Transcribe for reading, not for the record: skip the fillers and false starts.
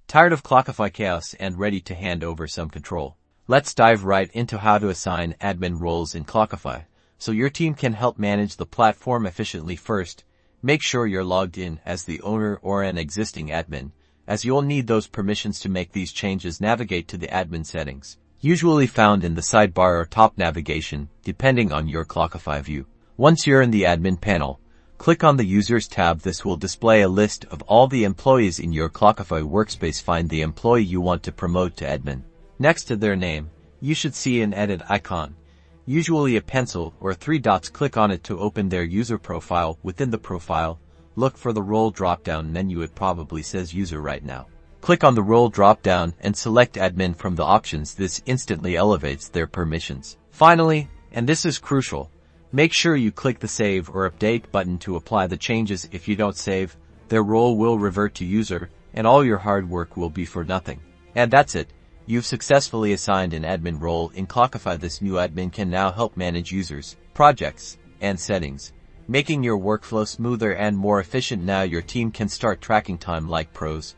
Tired of Clockify chaos and ready to hand over some control? Let's dive right into how to assign admin roles in Clockify, so your team can help manage the platform efficiently. First, make sure you're logged in as the owner or an existing admin, as you'll need those permissions to make these changes. Navigate to the admin settings, usually found in the sidebar or top navigation, depending on your Clockify view. Once you're in the admin panel, click on the Users tab. This will display a list of all the employees in your Clockify workspace. Find the employee you want to promote to admin. Next to their name, you should see an edit icon, usually a pencil or 3 dots. Click on it to open their user profile. Within the profile, look for the role drop-down menu. It probably says user right now. Click on the role drop-down and select admin from the options. This instantly elevates their permissions. Finally, and this is crucial, make sure you click the Save or Update button to apply the changes. If you don't save, their role will revert to user, and all your hard work will be for nothing. And that's it. You've successfully assigned an admin role in Clockify. This new admin can now help manage users, projects, and settings, making your workflow smoother and more efficient. Now your team can start tracking time like pros.